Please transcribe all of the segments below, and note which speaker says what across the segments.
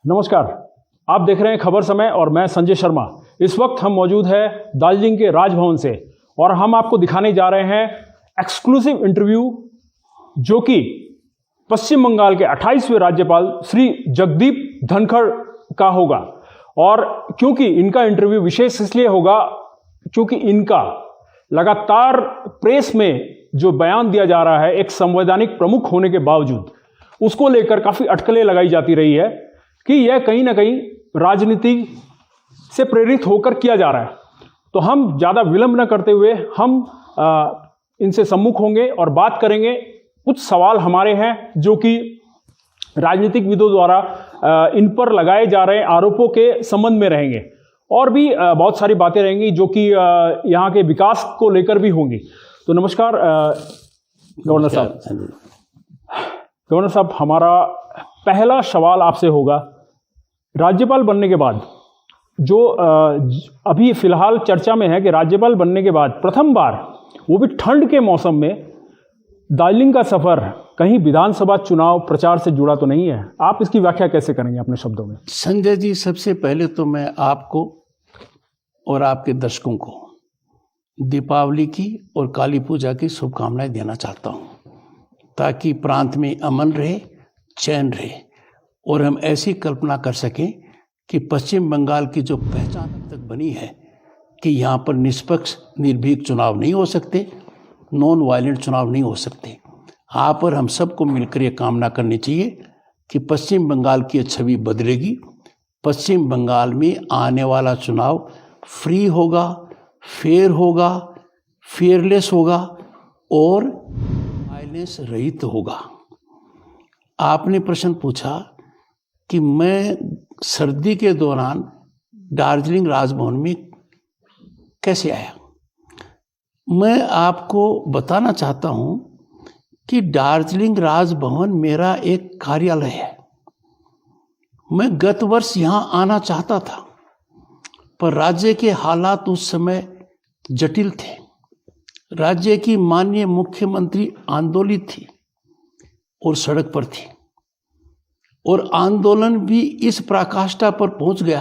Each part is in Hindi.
Speaker 1: नमस्कार, आप देख रहे हैं खबर समय और मैं संजय शर्मा। इस वक्त हम मौजूद हैं दार्जिलिंग के राजभवन से और हम आपको दिखाने जा रहे हैं एक्सक्लूसिव इंटरव्यू जो कि पश्चिम बंगाल के 28वें राज्यपाल श्री जगदीप धनखड़ का होगा। और क्योंकि इनका इंटरव्यू विशेष इसलिए होगा क्योंकि इनका लगातार प्रेस में जो बयान दिया जा रहा है एक संवैधानिक प्रमुख होने के बावजूद उसको लेकर काफी अटकलें लगाई जाती रही है कि यह कहीं ना कहीं राजनीति से प्रेरित होकर किया जा रहा है। तो हम ज़्यादा विलंब न करते हुए हम इनसे सम्मुख होंगे और बात करेंगे। कुछ सवाल हमारे हैं जो कि राजनीतिक विदों द्वारा इन पर लगाए जा रहे आरोपों के संबंध में रहेंगे और भी बहुत सारी बातें रहेंगी जो कि यहाँ के विकास को लेकर भी होंगी। तो नमस्कार गवर्नर साहब। गवर्नर साहब, हमारा पहला सवाल आपसे होगा, राज्यपाल बनने के बाद जो अभी फिलहाल चर्चा में है कि राज्यपाल बनने के बाद प्रथम बार वो भी ठंड के मौसम में दार्जिलिंग का सफर कहीं विधानसभा चुनाव प्रचार से जुड़ा तो नहीं है। आप इसकी व्याख्या कैसे करेंगे अपने शब्दों में?
Speaker 2: संजय जी, सबसे पहले तो मैं आपको और आपके दर्शकों को दीपावली की और काली पूजा की शुभकामनाएं देना चाहता हूं, ताकि प्रांत में अमन रहे, चैन रहे और हम ऐसी कल्पना कर सकें कि पश्चिम बंगाल की जो पहचान अब तक बनी है कि यहाँ पर निष्पक्ष निर्भीक चुनाव नहीं हो सकते, नॉन वायलेंट चुनाव नहीं हो सकते। यहाँ पर हम सबको मिलकर ये कामना करनी चाहिए कि पश्चिम बंगाल की छवि बदलेगी। पश्चिम बंगाल में आने वाला चुनाव फ्री होगा, फेयर होगा, फेयरलेस होगा और वायलेंस रहित होगा। आपने प्रश्न पूछा कि मैं सर्दी के दौरान दार्जिलिंग राजभवन में कैसे आया। मैं आपको बताना चाहता हूं कि दार्जिलिंग राजभवन मेरा एक कार्यालय है। मैं गत वर्ष यहां आना चाहता था, पर राज्य के हालात उस समय जटिल थे। राज्य की माननीय मुख्यमंत्री आंदोलित थी और सड़क पर थी और आंदोलन भी इस पराकाष्ठा पर पहुंच गया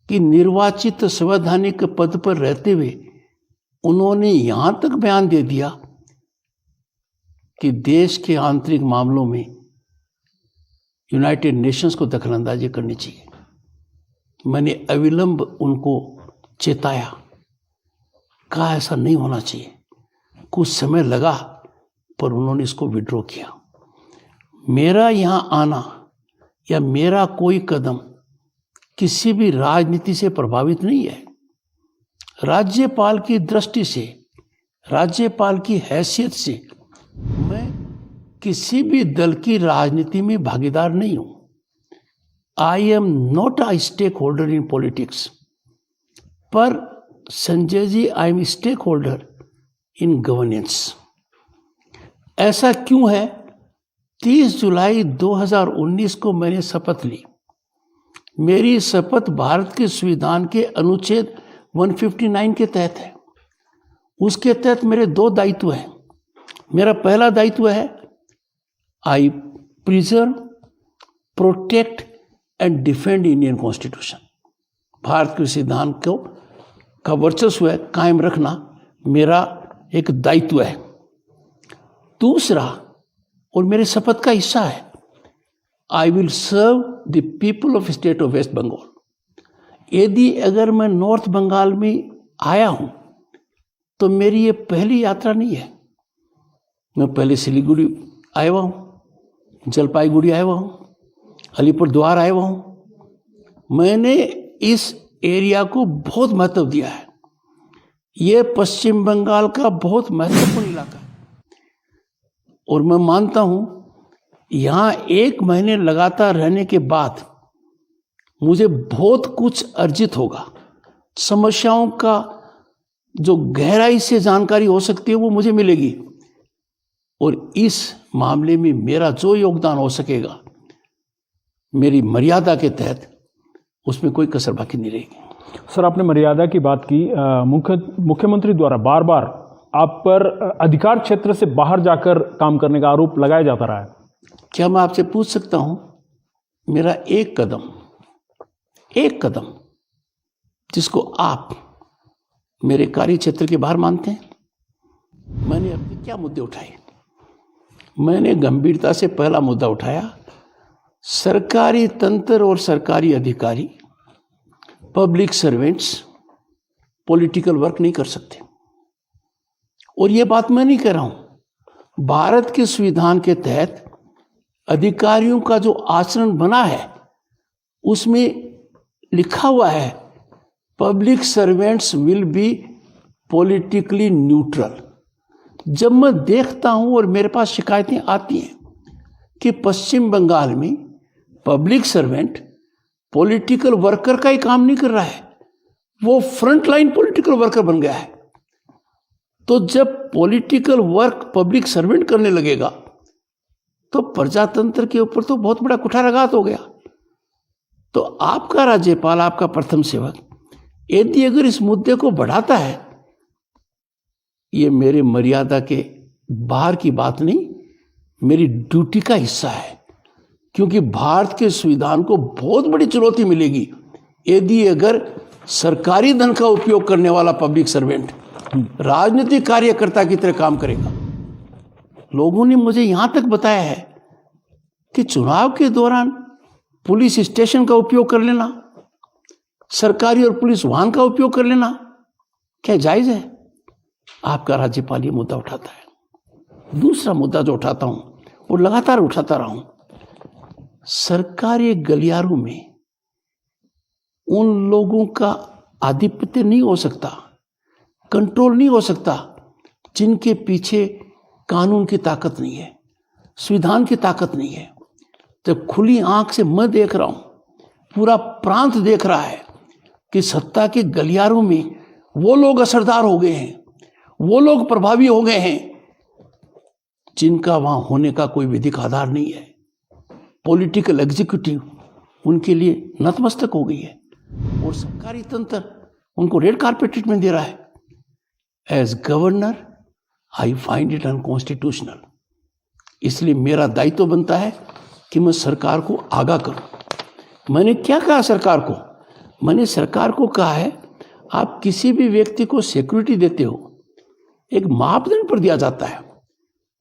Speaker 2: कि निर्वाचित संवैधानिक पद पर रहते हुए उन्होंने यहां तक बयान दे दिया कि देश के आंतरिक मामलों में यूनाइटेड नेशंस को दखलंदाजी करनी चाहिए। मैंने अविलंब उनको चेताया, कहा ऐसा नहीं होना चाहिए। कुछ समय लगा पर उन्होंने इसको विड्रॉ किया। मेरा यहाँ आना या मेरा कोई कदम किसी भी राजनीति से प्रभावित नहीं है। राज्यपाल की दृष्टि से, राज्यपाल की हैसियत से मैं किसी भी दल की राजनीति में भागीदार नहीं हूं। I am not a stakeholder in politics. पर Sanjay ji, I am stakeholder in governance. ऐसा क्यों है? 30 जुलाई 2019 को मैंने शपथ ली। मेरी शपथ भारत के संविधान के अनुच्छेद 159 के तहत है। उसके तहत मेरे 2 दायित्व हैं। मेरा पहला दायित्व है I preserve, protect and defend Indian constitution. Bharat के संविधान का वर्चस्व है कायम रखना मेरा एक दायित्व है। दूसरा, और मेरे शपथ का हिस्सा है, I will serve the people of state of West Bengal. यदि अगर मैं नॉर्थ बंगाल में आया हूं तो मेरी ये पहली यात्रा नहीं है। मैं पहले सिलीगुड़ी आया हुआ हूं, जलपाईगुड़ी आया हुआ हूं, अलीपुरद्वार आया हुआ हूं। मैंने इस एरिया को बहुत महत्व दिया है। ये पश्चिम बंगाल का बहुत महत्वपूर्ण इलाका है और मैं मानता हूं यहाँ 1 महीने लगातार रहने के बाद मुझे बहुत कुछ अर्जित होगा। समस्याओं का जो गहराई से जानकारी हो सकती है वो मुझे मिलेगी और इस मामले में मेरा जो योगदान हो सकेगा मेरी मर्यादा के तहत उसमें कोई कसर बाकी नहीं रहेगी।
Speaker 1: सर, आपने मर्यादा की बात की। मुख्यमंत्री द्वारा बार बार आप पर अधिकार क्षेत्र से बाहर जाकर काम करने का आरोप लगाया जाता रहा है।
Speaker 2: क्या मैं आपसे पूछ सकता हूं मेरा एक कदम जिसको आप मेरे कार्य क्षेत्र के बाहर मानते हैं, मैंने अपने क्या मुद्दे उठाए? मैंने गंभीरता से पहला मुद्दा उठाया, सरकारी तंत्र और सरकारी अधिकारी, पब्लिक सर्वेंट्स पॉलिटिकल वर्क नहीं कर सकते। और ये बात मैं नहीं कह रहा हूं, भारत के संविधान के तहत अधिकारियों का जो आचरण बना है उसमें लिखा हुआ है, public servants will be politically neutral. जब मैं देखता हूं और मेरे पास शिकायतें आती हैं कि पश्चिम बंगाल में पब्लिक सर्वेंट पॉलिटिकल वर्कर का ही काम नहीं कर रहा है, वो फ्रंट लाइन पॉलिटिकल वर्कर बन गया है। तो जब पॉलिटिकल वर्क पब्लिक सर्वेंट करने लगेगा तो प्रजातंत्र के ऊपर तो बहुत बड़ा कुठाराघात हो गया। तो आपका राज्यपाल, आपका प्रथम सेवक, यदि अगर इस मुद्दे को बढ़ाता है, ये मेरे मर्यादा के बाहर की बात नहीं, मेरी ड्यूटी का हिस्सा है। क्योंकि भारत के संविधान को बहुत बड़ी चुनौती मिलेगी यदि अगर सरकारी धन का उपयोग करने वाला पब्लिक सर्वेंट राजनीतिक कार्यकर्ता की तरह काम करेगा। लोगों ने मुझे यहां तक बताया है कि चुनाव के दौरान पुलिस स्टेशन का उपयोग कर लेना, सरकारी और पुलिस वाहन का उपयोग कर लेना क्या जायज है? आपका राज्यपाल ये मुद्दा उठाता है। दूसरा मुद्दा जो उठाता हूं और लगातार उठाता रहा हूं, सरकारी गलियारों में उन लोगों का आधिपत्य नहीं हो सकता, कंट्रोल नहीं हो सकता जिनके पीछे कानून की ताकत नहीं है, संविधान की ताकत नहीं है। जब खुली आंख से मैं देख रहा हूं, पूरा प्रांत देख रहा है कि सत्ता के गलियारों में वो लोग असरदार हो गए हैं, वो लोग प्रभावी हो गए हैं जिनका वहां होने का कोई विधिक आधार नहीं है। पॉलिटिकल एग्जीक्यूटिव उनके लिए नतमस्तक हो गई है और सरकारी तंत्र उनको रेड कार्पेट ट्रीटमेंट दे रहा है। As governor I find it unconstitutional. इसलिए मेरा दायित्व बनता है कि मैं सरकार को आगाह करूं। मैंने क्या कहा सरकार को? मैंने सरकार को कहा है, आप किसी भी व्यक्ति को सिक्योरिटी देते हो, एक मापदंड पर दिया जाता है।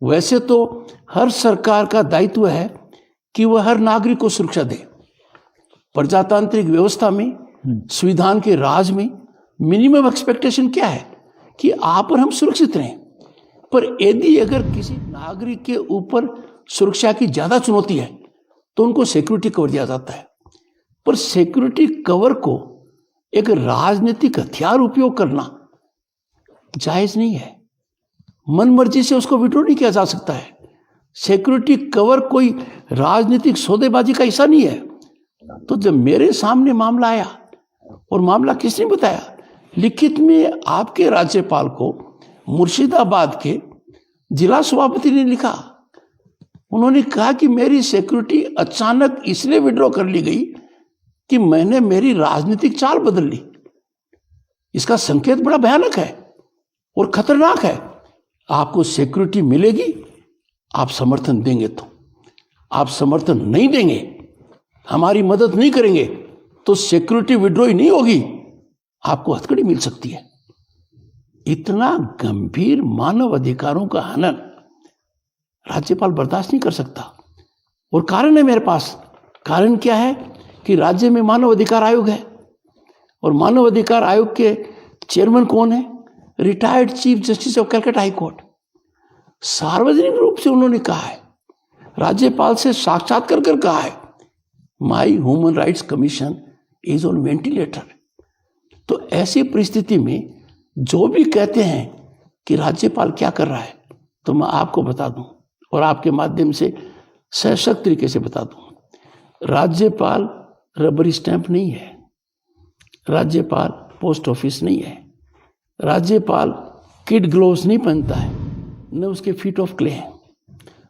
Speaker 2: वैसे तो हर सरकार का दायित्व है कि वह हर नागरिक को सुरक्षा दे। प्रजातांत्रिक व्यवस्था में, संविधान के राज में मिनिमम एक्सपेक्टेशन क्या है कि आप और हम सुरक्षित रहें। पर यदि अगर किसी नागरिक के ऊपर सुरक्षा की ज्यादा चुनौती है तो उनको सिक्योरिटी कवर दिया जाता है। पर सिक्योरिटी कवर को एक राजनीतिक हथियार उपयोग करना जायज नहीं है। मन मर्जी से उसको विड्रॉ नहीं किया जा सकता है। सिक्योरिटी कवर कोई राजनीतिक सौदेबाजी का हिस्सा नहीं है। तो जब मेरे सामने मामला आया, और मामला किसने बताया? लिखित में आपके राज्यपाल को मुर्शिदाबाद के जिला सभापति ने लिखा। उन्होंने कहा कि मेरी सिक्योरिटी अचानक इसलिए विड्रॉ कर ली गई कि मैंने मेरी राजनीतिक चाल बदल ली। इसका संकेत बड़ा भयानक है और खतरनाक है। आपको सिक्योरिटी मिलेगी, आप समर्थन देंगे तो। आप समर्थन नहीं देंगे, हमारी मदद नहीं करेंगे, तो सिक्योरिटी विड्रॉ ही नहीं होगी, आपको हथकड़ी मिल सकती है। इतना गंभीर मानव अधिकारों का हनन राज्यपाल बर्दाश्त नहीं कर सकता। और कारण है मेरे पास। कारण क्या है कि राज्य में मानव अधिकार आयोग है, और मानव अधिकार आयोग के चेयरमैन कौन है? Retired chief justice of Calcutta high court. सार्वजनिक रूप से उन्होंने कहा है, राज्यपाल से साक्षात्कार कर कहा है, my human rights commission is on ventilator. तो ऐसी परिस्थिति में जो भी कहते हैं कि राज्यपाल क्या कर रहा है, तो मैं आपको बता दूं और आपके माध्यम से सशक्त तरीके से बता दूं, राज्यपाल रबरी स्टैंप नहीं है, राज्यपाल पोस्ट ऑफिस नहीं है, राज्यपाल किड ग्लोव्स नहीं पहनता है, न उसके फीट ऑफ क्ले हैं।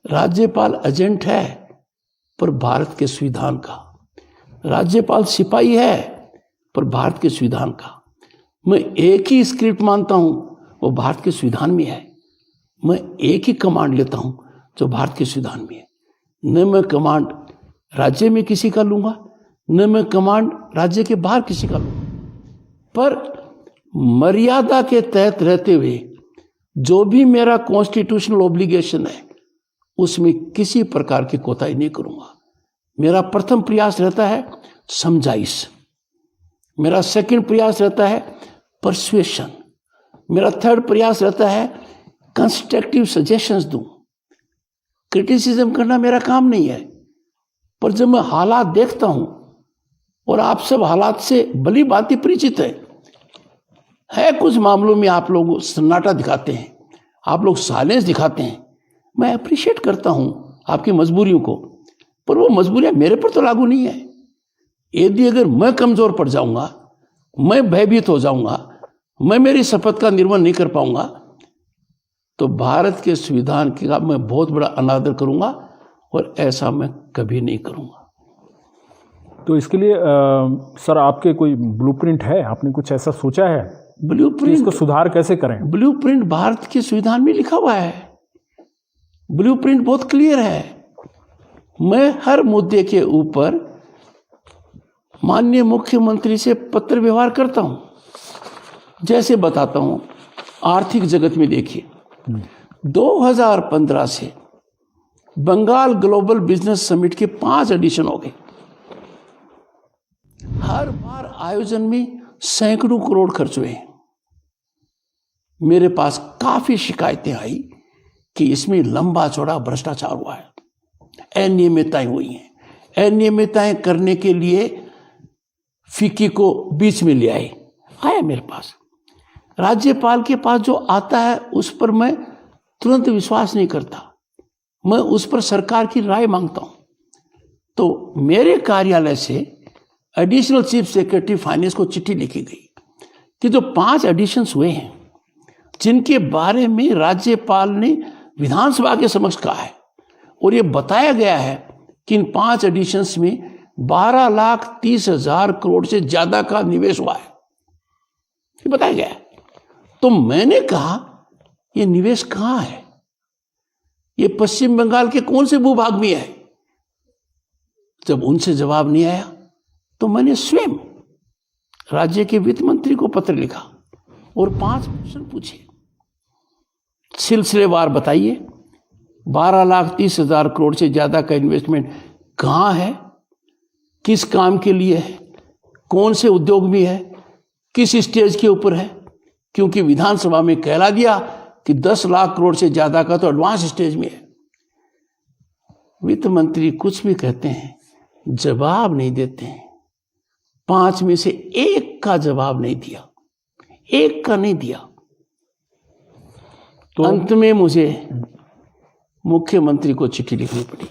Speaker 2: राज्यपाल एजेंट है पर भारत के संविधान का। राज्यपाल सिपाही है पर भारत के संविधान का। मैं एक ही स्क्रिप्ट मानता हूं, वो भारत के संविधान में है। मैं एक ही कमांड लेता हूं जो भारत के संविधान में है। न मैं कमांड राज्य में किसी का लूंगा, न मैं कमांड राज्य के बाहर किसी का लूंगा, पर मर्यादा के तहत रहते हुए जो भी मेरा कॉन्स्टिट्यूशनल ऑब्लिगेशन है उसमें किसी प्रकार की कोताही नहीं करूंगा। मेरा प्रथम प्रयास रहता है समझाइश, मेरा सेकंड प्रयास रहता है परसुएशन, मेरा थर्ड प्रयास रहता है कंस्ट्रक्टिव सजेशंस दूं। क्रिटिसिज्म करना मेरा काम नहीं है, पर जब मैं हालात देखता हूं, और आप सब हालात से भली भांति परिचित है कुछ मामलों में आप लोग सन्नाटा दिखाते हैं, आप लोग साइलेंस दिखाते हैं, मैं अप्रिशिएट करता हूं आपकी मजबूरियों को, पर वो मजबूरियां मेरे पर तो लागू नहीं है। यदि अगर मैं कमजोर पड़ जाऊंगा, मैं भयभीत हो जाऊंगा, मैं मेरी शपथ का निर्वहन नहीं कर पाऊंगा, तो भारत के संविधान का मैं बहुत बड़ा अनादर करूंगा, और ऐसा मैं कभी नहीं करूंगा।
Speaker 1: तो इसके लिए सर आपके कोई ब्लूप्रिंट है? आपने कुछ ऐसा सोचा है
Speaker 2: ब्लूप्रिंट?
Speaker 1: इसको सुधार कैसे करें?
Speaker 2: ब्लूप्रिंट भारत के संविधान में लिखा हुआ है, ब्लूप्रिंट बहुत क्लियर है। मैं हर मुद्दे के ऊपर माननीय मुख्यमंत्री से पत्र व्यवहार करता हूं। जैसे बताता हूं, आर्थिक जगत में देखिए, 2015 से बंगाल ग्लोबल बिजनेस समिट के 5 एडिशन हो गए। हर बार आयोजन में सैकड़ों करोड़ खर्च हुए। मेरे पास काफी शिकायतें आई कि इसमें लंबा चौड़ा भ्रष्टाचार हुआ है, अनियमितताएं हुई हैं। अनियमितताएं करने के लिए फिक्की को बीच में ले आया मेरे पास। राज्यपाल के पास जो आता है उस पर मैं तुरंत विश्वास नहीं करता, मैं उस पर सरकार की राय मांगता हूं। तो मेरे कार्यालय से एडिशनल चीफ सेक्रेटरी फाइनेंस को चिट्ठी लिखी गई कि जो 5 एडिशंस हुए हैं, जिनके बारे में राज्यपाल ने विधानसभा के समक्ष कहा है, और ये बताया गया है कि इन 5 एडिशंस में 12,30,000 करोड़ से ज्यादा का निवेश हुआ है, ये बताया गया है। तो मैंने कहा ये निवेश कहां है, ये पश्चिम बंगाल के कौन से भूभाग में है? जब उनसे जवाब नहीं आया तो मैंने स्वयं राज्य के वित्त मंत्री को पत्र लिखा और 5 प्रश्न पूछे। सिलसिलेवार बताइए, 12,30,000 करोड़ से ज्यादा का इन्वेस्टमेंट कहां है, किस काम के लिए है, कौन से उद्योग में है, किस स्टेज के ऊपर है? क्योंकि विधानसभा में कहला दिया कि 10 लाख करोड़ से ज्यादा का तो एडवांस स्टेज में है। वित्त मंत्री कुछ भी कहते हैं, जवाब नहीं देते हैं। 5 में से 1 का जवाब नहीं दिया, 1 का नहीं दिया। तो अंत में मुझे मुख्यमंत्री को चिट्ठी लिखनी पड़ी।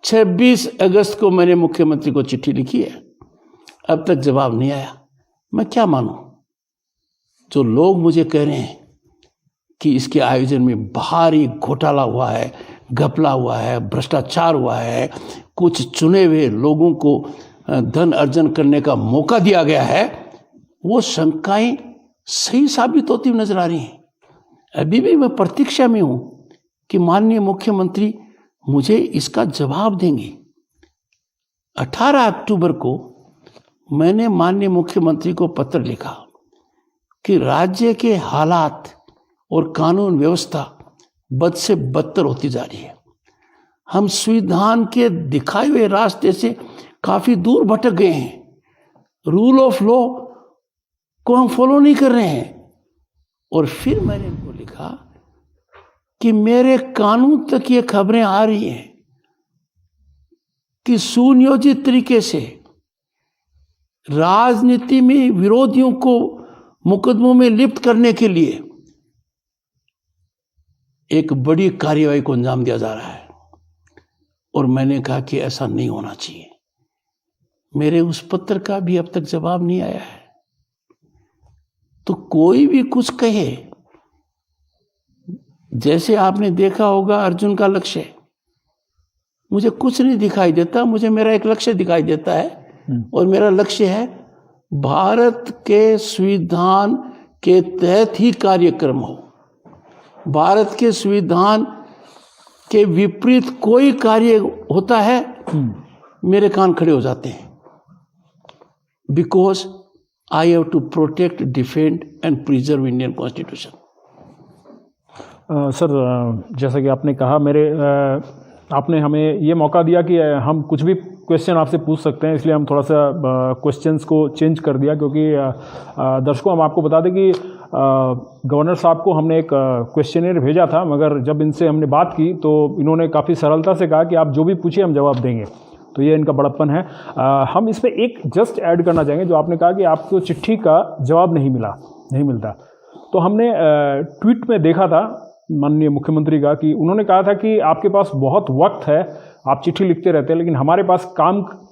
Speaker 2: 26 अगस्त को मैंने मुख्यमंत्री को चिट्ठी लिखी है, अब तक जवाब नहीं आया। मैं क्या मानूं? जो लोग मुझे कह रहे हैं कि इसके आयोजन में भारी घोटाला हुआ है, घपला हुआ है, भ्रष्टाचार हुआ है, कुछ चुने हुए लोगों को धन अर्जन करने का मौका दिया गया है, वो शंकाएं सही साबित होती हुई नजर आ रही हैं। अभी भी मैं प्रतीक्षा में हूं कि माननीय मुख्यमंत्री मुझे इसका जवाब देंगे। 18 अक्टूबर को मैंने माननीय मुख्यमंत्री को पत्र लिखा कि राज्य के हालात और कानून व्यवस्था बद से बदतर होती जा रही है। हम संविधान के दिखाए हुए रास्ते से काफी दूर भटक गए हैं। रूल ऑफ लॉ को हम फॉलो नहीं कर रहे हैं। और फिर मैंने इनको लिखा कि मेरे कानून तक ये खबरें आ रही हैं कि सुनियोजित तरीके से राजनीति में विरोधियों को मुकदमों में लिप्त करने के लिए एक बड़ी कार्यवाही को अंजाम दिया जा रहा है। और मैंने कहा कि ऐसा नहीं होना चाहिए। मेरे उस पत्र का भी अब तक जवाब नहीं आया है। तो कोई भी कुछ कहे, जैसे आपने देखा होगा अर्जुन का लक्ष्य, मुझे कुछ नहीं दिखाई देता, मुझे मेरा एक लक्ष्य दिखाई देता है, और मेरा लक्ष्य है भारत के संविधान के तहत ही कार्यक्रम हो। भारत के संविधान के विपरीत कोई कार्य होता है मेरे कान खड़े हो जाते हैं, because I have to protect, defend and preserve Indian constitution.
Speaker 1: Sir, जैसा कि आपने कहा, आपने हमें ये मौका दिया कि हम कुछ भी क्वेश्चन आपसे पूछ सकते हैं, इसलिए हम थोड़ा सा क्वेश्चंस को चेंज कर दिया, क्योंकि दर्शकों हम आपको बता दें कि गवर्नर साहब को हमने एक क्वेश्चनर भेजा था, मगर जब इनसे हमने बात की तो इन्होंने काफ़ी सरलता से कहा कि आप जो भी पूछिए हम जवाब देंगे। तो ये इनका बड़प्पन है। हम इसमें एक जस्ट ऐड करना चाहेंगे, जो आपने कहा कि आपको चिट्ठी का जवाब नहीं मिलता। तो हमने ट्वीट में देखा था माननीय मुख्यमंत्री का कि उन्होंने कहा था कि आपके पास बहुत वक्त है, आप चिट्ठी लिखते रहते हैं, लेकिन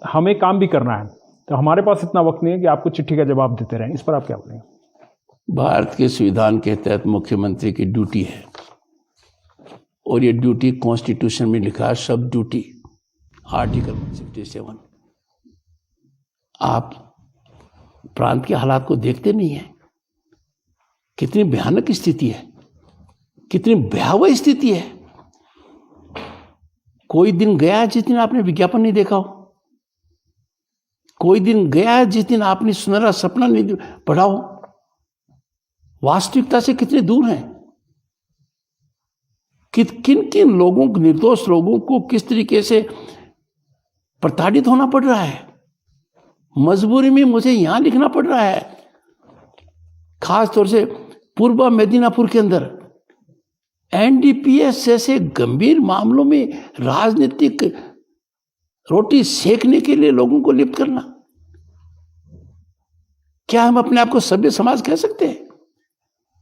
Speaker 1: हमें काम भी करना है, तो हमारे पास इतना वक्त नहीं है कि आपको चिट्ठी का जवाब देते रहें। इस पर आप क्या बोलेंगे?
Speaker 2: भारत के संविधान के तहत मुख्यमंत्री की ड्यूटी है, और ये ड्यूटी कॉन्स्टिट्यूशन में लिखा है, सब ड्यूटी, आर्टिकल 167। आप प्रांत के हालात को देखते नहीं है, कितनी भयानक स्थिति है, कितनी भयावह स्थिति है। कोई दिन गया है जिस दिन आपने विज्ञापन नहीं देखा हो, कोई दिन गया है जिस दिन आपने सुनहरा सपना नहीं पढ़ा हो। वास्तविकता से कितने दूर हैं। किन किन लोगों को, निर्दोष लोगों को किस तरीके से प्रताड़ित होना पड़ रहा है। मजबूरी में मुझे यहां लिखना पड़ रहा है, खास तौर से पूर्व मेदिनीपुर के अंदर एनडीपीएस जैसे गंभीर मामलों में राजनीतिक रोटी सेकने के लिए लोगों को लिप्त करना। क्या हम अपने आप को सभ्य समाज कह सकते हैं?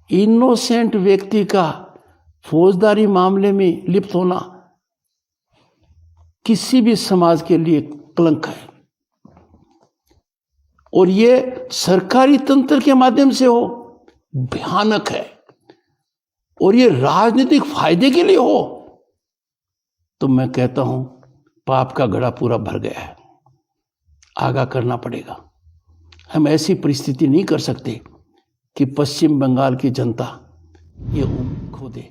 Speaker 2: इनोसेंट व्यक्ति का फौजदारी मामले में लिप्त होना किसी भी समाज के लिए कलंक है, और ये सरकारी तंत्र के माध्यम से हो, भयानक है, और ये राजनीतिक फायदे के लिए हो, तो मैं कहता हूं पाप का घड़ा पूरा भर गया है, आगाह करना पड़ेगा। हम ऐसी परिस्थिति नहीं कर सकते कि पश्चिम बंगाल की जनता ये उम्मीद खो दे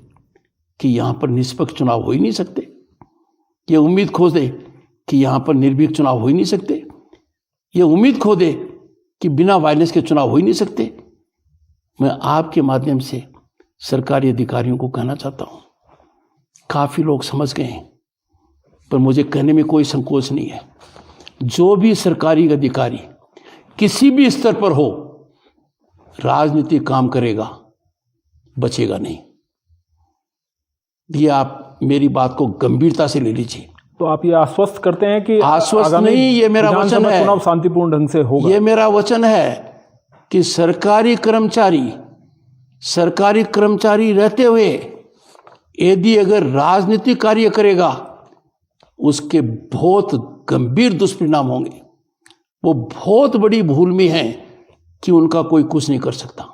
Speaker 2: कि यहां पर निष्पक्ष चुनाव हो ही नहीं सकते, ये उम्मीद खो दे कि यहां पर निर्भीक चुनाव हो ही नहीं सकते, ये उम्मीद खो दे कि बिना वायलेंस के चुनाव हो ही नहीं सकते। मैं आपके माध्यम से सरकारी अधिकारियों को कहना चाहता हूं, काफी लोग समझ गए हैं, पर मुझे कहने में कोई संकोच नहीं है, जो भी सरकारी अधिकारी किसी भी स्तर पर हो, राजनीतिक काम करेगा, बचेगा नहीं। ये आप मेरी बात को गंभीरता से ले लीजिए।
Speaker 1: तो आप ये आश्वस्त करते हैं कि
Speaker 2: आश्वस्त नहीं, ये मेरा वचन है,
Speaker 1: चुनाव शांतिपूर्ण ढंग से होगा।
Speaker 2: ये मेरा वचन है कि सरकारी कर्मचारी रहते हुए यदि अगर राजनीतिक कार्य करेगा, उसके बहुत गंभीर दुष्परिणाम होंगे। वो बहुत बड़ी भूल में है कि उनका कोई कुछ नहीं कर सकता।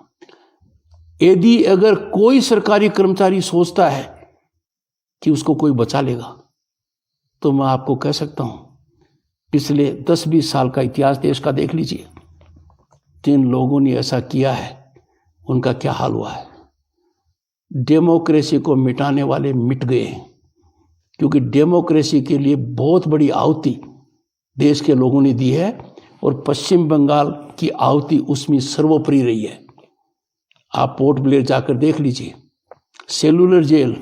Speaker 2: यदि अगर कोई सरकारी कर्मचारी सोचता है कि उसको कोई बचा लेगा, तो मैं आपको कह सकता हूं, पिछले 10-20 साल का इतिहास देश का देख लीजिए, जिन लोगों ने ऐसा किया है उनका क्या हाल हुआ है। डेमोक्रेसी को मिटाने वाले मिट गए हैं, क्योंकि डेमोक्रेसी के लिए बहुत बड़ी आहुति देश के लोगों ने दी है, और पश्चिम बंगाल की आहुति उसमें सर्वोपरि रही है। आप पोर्ट ब्लेयर जाकर देख लीजिए, सेलुलर जेल,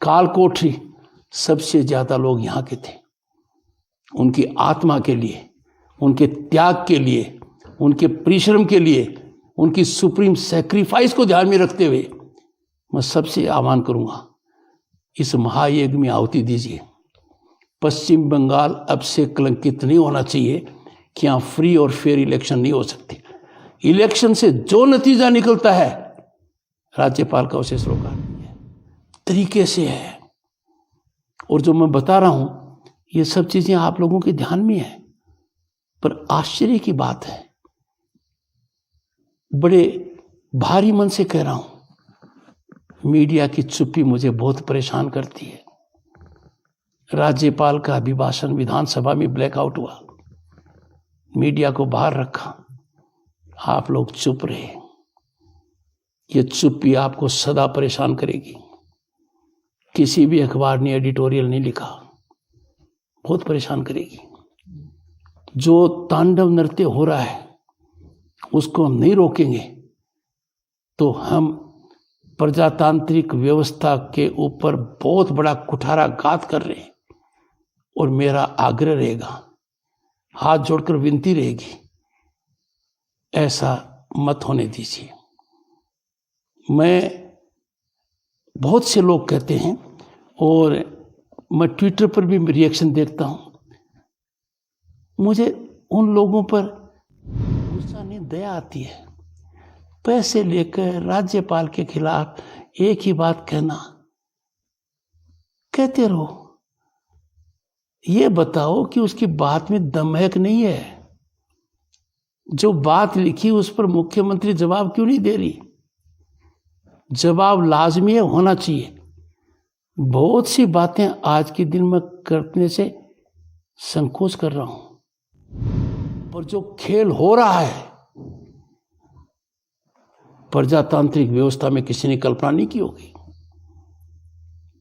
Speaker 2: काल कोठरी, सबसे ज्यादा लोग यहाँ के थे। उनकी आत्मा के लिए, उनके त्याग के लिए, उनके परिश्रम के लिए, उनकी सुप्रीम सैक्रिफाइस को ध्यान में रखते हुए मैं सबसे आह्वान करूंगा, इस महायज्ञ में आहुति दीजिए। पश्चिम बंगाल अब से कलंकित नहीं होना चाहिए कि यहाँ फ्री और फेयर इलेक्शन नहीं हो सकते। इलेक्शन से जो नतीजा निकलता है, राज्यपाल का उसे सरोकार तरीके से है। और जो मैं बता रहा हूं, ये सब चीजें आप लोगों के ध्यान में है, पर आश्चर्य की बात है, बड़े भारी मन से कह रहा हूं, मीडिया की चुप्पी मुझे बहुत परेशान करती है। राज्यपाल का अभिभाषण विधानसभा में ब्लैकआउट हुआ, मीडिया को बाहर रखा, आप लोग चुप रहे। ये चुप्पी आपको सदा परेशान करेगी। किसी भी अखबार ने एडिटोरियल नहीं लिखा, बहुत परेशान करेगी। जो तांडव नृत्य हो रहा है उसको हम नहीं रोकेंगे तो हम प्रजातांत्रिक व्यवस्था के ऊपर बहुत बड़ा कुठाराघात कर रहे हैं। और मेरा आग्रह रहेगा, हाथ जोड़कर विनती रहेगी, ऐसा मत होने दीजिए। मैं बहुत से लोग कहते हैं और मैं ट्विटर पर भी रिएक्शन देखता हूं, मुझे उन लोगों पर गुस्सा नहीं, दया आती है। पैसे लेकर राज्यपाल के खिलाफ एक ही बात कहते रहो। ये बताओ कि उसकी बात में दमक नहीं है। जो बात लिखी उस पर मुख्यमंत्री जवाब क्यों नहीं दे रही? जवाब लाजमी है, होना चाहिए। बहुत सी बातें आज के दिन में करने से संकोच कर रहा हूं, पर जो खेल हो रहा है प्रजातांत्रिक व्यवस्था में किसी ने कल्पना नहीं की होगी।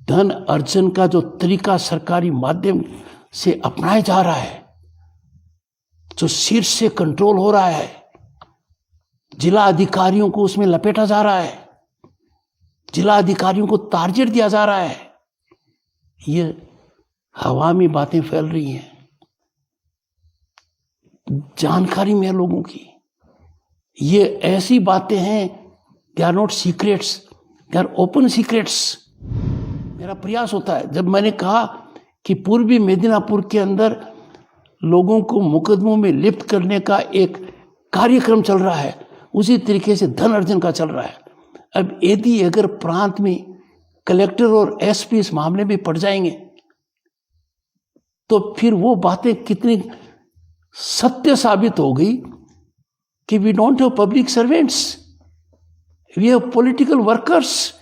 Speaker 2: धन अर्जन का जो तरीका सरकारी माध्यम से अपनाया जा रहा है, जो शीर्ष से कंट्रोल हो रहा है, जिला अधिकारियों को उसमें लपेटा जा रहा है, जिला अधिकारियों को टारगेट दिया जा रहा है, ये हवा में बातें फैल रही हैं, जानकारी में है लोगों की। ये ऐसी बातें हैं, they are not secrets, they are open secrets. मेरा प्रयास होता है, जब मैंने कहा कि पूर्वी मेदिनीपुर के अंदर लोगों को मुकदमों में लिप्त करने का एक कार्यक्रम चल रहा है, उसी तरीके से धन अर्जन का चल रहा है। अब यदि अगर प्रांत में कलेक्टर और एसपी इस मामले में पड़ जाएंगे तो फिर वो बातें कितनी सत्य साबित हो गई कि we don't have public servants, we have political workers